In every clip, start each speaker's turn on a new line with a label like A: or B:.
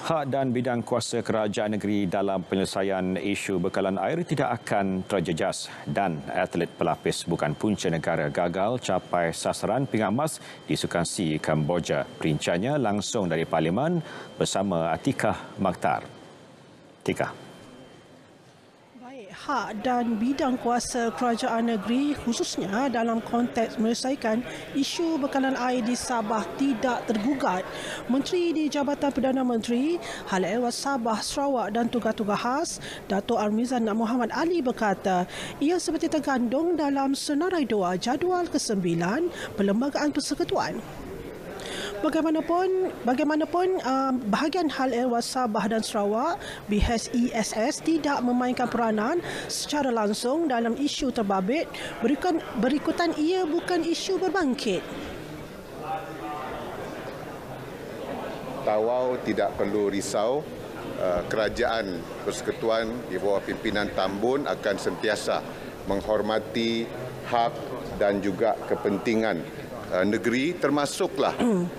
A: Hak dan bidang kuasa kerajaan negeri dalam penyelesaian isu bekalan air tidak akan terjejas dan atlet pelapis bukan punca negara gagal capai sasaran pingat emas di Sukan SEA Kamboja. Perinciannya langsung dari Parlimen bersama Atikah Makhtar. Tika.
B: Hak dan bidang kuasa kerajaan negeri khususnya dalam konteks menyelesaikan isu bekalan air di Sabah tidak tergugat. Menteri di Jabatan Perdana Menteri, Hal Ehwal Sabah, Sarawak dan Tugas-Tugas Khas, Dato' Armizan Muhammad Ali berkata, ia seperti tergandung dalam senarai doa jadual ke-9 Perlembagaan Persekutuan. Bagaimanapun, bahagian Hal Ehwal Sabah dan Sarawak BHSESS tidak memainkan peranan secara langsung dalam isu terbabit. Berikutan ia bukan isu berbangkit.
C: Tawau tidak perlu risau. Kerajaan Persekutuan di bawah pimpinan Tan Bun akan sentiasa menghormati hak dan juga kepentingan negeri, termasuklah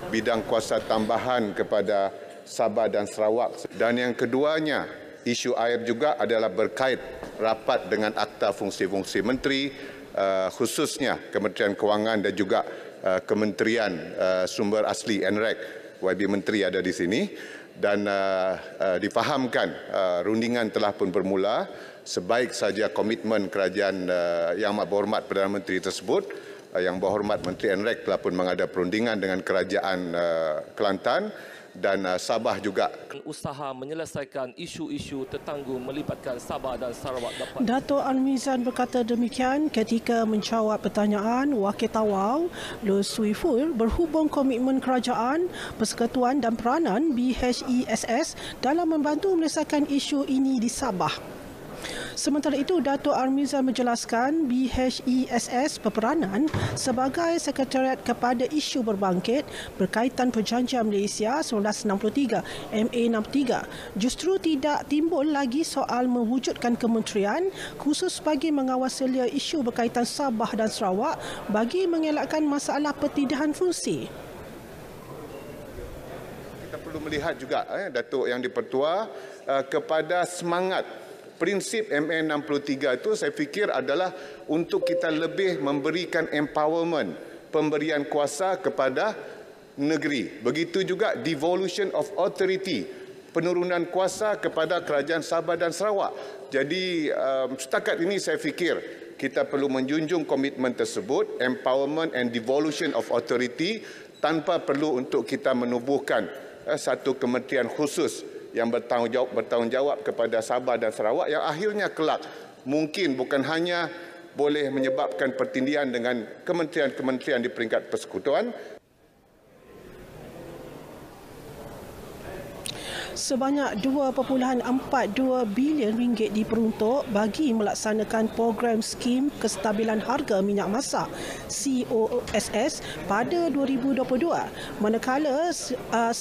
C: bidang kuasa tambahan kepada Sabah dan Sarawak. Dan yang keduanya, isu air juga adalah berkait rapat dengan Akta Fungsi-Fungsi Menteri, khususnya Kementerian Kewangan dan juga Kementerian Sumber Asli NREG. YB Menteri ada di sini dan difahamkan rundingan telah pun bermula. Sebaik saja komitmen kerajaan Yang Amat Berhormat Perdana Menteri tersebut. Yang Berhormat Menteri NREG telah pun mengada perundingan dengan kerajaan Kelantan dan Sabah juga.
D: Usaha menyelesaikan isu-isu tertangguh melibatkan Sabah dan Sarawak dapat.
B: Dato' Armizan berkata demikian ketika menjawab pertanyaan Wakil Tawau Loh Swee Ful berhubung komitmen kerajaan, persekutuan dan peranan BHSESS dalam membantu menyelesaikan isu ini di Sabah. Sementara itu, Dato' Armizan menjelaskan BHSESS berperanan sebagai sekretariat kepada isu berbangkit berkaitan Perjanjian Malaysia 1963 MA63. Justru tidak timbul lagi soal mewujudkan kementerian khusus bagi mengawal selia isu berkaitan Sabah dan Sarawak bagi mengelakkan masalah pertindahan fungsi.
C: Kita perlu melihat juga Datuk Yang di-Pertua kepada semangat prinsip MA63 itu saya fikir adalah untuk kita lebih memberikan empowerment, pemberian kuasa kepada negeri. Begitu juga devolution of authority, penurunan kuasa kepada kerajaan Sabah dan Sarawak. Jadi setakat ini saya fikir kita perlu menjunjung komitmen tersebut, empowerment and devolution of authority, tanpa perlu untuk kita menubuhkan satu kementerian khusus yang bertanggungjawab kepada Sabah dan Sarawak yang akhirnya kelak mungkin bukan hanya boleh menyebabkan pertindihan dengan kementerian-kementerian di peringkat persekutuan.
B: Sebanyak 2.42 bilion ringgit diperuntuk bagi melaksanakan program skim kestabilan harga minyak masak COSS pada 2022, manakala 1.6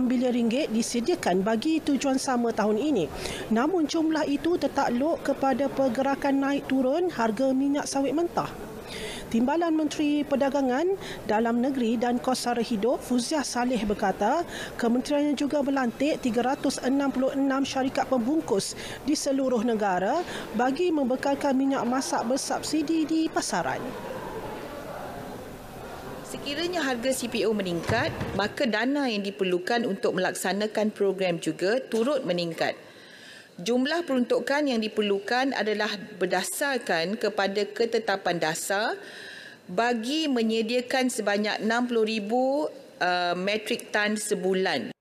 B: bilion ringgit disediakan bagi tujuan sama tahun ini. Namun jumlah itu tertakluk kepada pergerakan naik turun harga minyak sawit mentah. Timbalan Menteri Perdagangan Dalam Negeri dan Kos Sara Hidup Fuziah Saleh berkata, kementeriannya juga melantik 366 syarikat pembungkus di seluruh negara bagi membekalkan minyak masak bersubsidi di pasaran.
E: Sekiranya harga CPO meningkat, maka dana yang diperlukan untuk melaksanakan program juga turut meningkat. Jumlah peruntukan yang diperlukan adalah berdasarkan kepada ketetapan dasar bagi menyediakan sebanyak 60,000 metrik tan sebulan.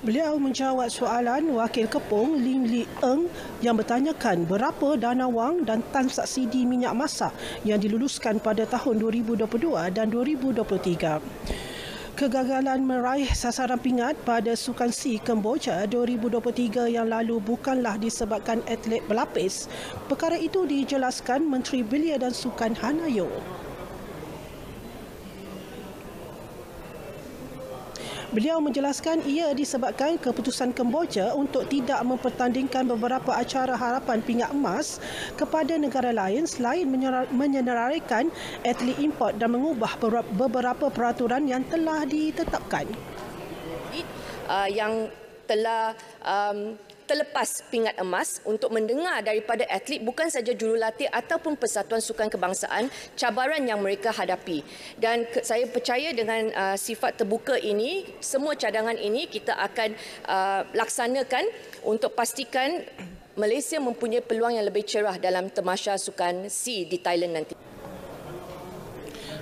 B: Beliau menjawab soalan Wakil Kepung Lim Li Eng yang bertanyakan berapa dana wang dan tan subsidi minyak masak yang diluluskan pada tahun 2022 dan 2023. Kegagalan meraih sasaran pingat pada Sukan SEA Kamboja 2023 yang lalu bukanlah disebabkan atlet pelapis. Perkara itu dijelaskan Menteri Belia dan Sukan Hanayo. Beliau menjelaskan ia disebabkan keputusan Kemboja untuk tidak mempertandingkan beberapa acara harapan pingat emas kepada negara lain selain menyenaraikan atlet import dan mengubah beberapa peraturan yang telah ditetapkan.
F: Yang telah terlepas pingat emas untuk mendengar daripada atlet bukan saja jurulatih ataupun Persatuan Sukan Kebangsaan cabaran yang mereka hadapi. Dan saya percaya dengan sifat terbuka ini, semua cadangan ini kita akan laksanakan untuk pastikan Malaysia mempunyai peluang yang lebih cerah dalam Tamasya Sukan SEA di Thailand nanti.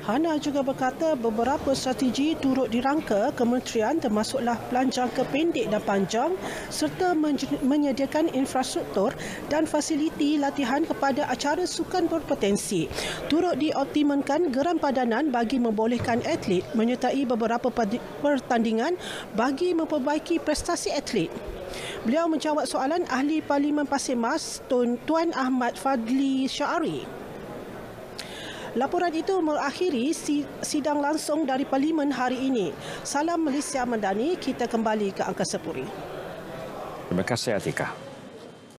B: Hana juga berkata beberapa strategi turut dirangka kementerian termasuklah pelan jangka pendek dan panjang serta menyediakan infrastruktur dan fasiliti latihan kepada acara sukan berpotensi. Turut dioptimalkan geran padanan bagi membolehkan atlet menyertai beberapa pertandingan bagi memperbaiki prestasi atlet. Beliau menjawab soalan Ahli Parlimen Pasir Mas Tuan Ahmad Fadli Syari. Laporan itu mengakhiri sidang langsung dari Parlimen hari ini. Salam Malaysia Madani, kita kembali ke Angkasa Puri.
A: Terima kasih Atika.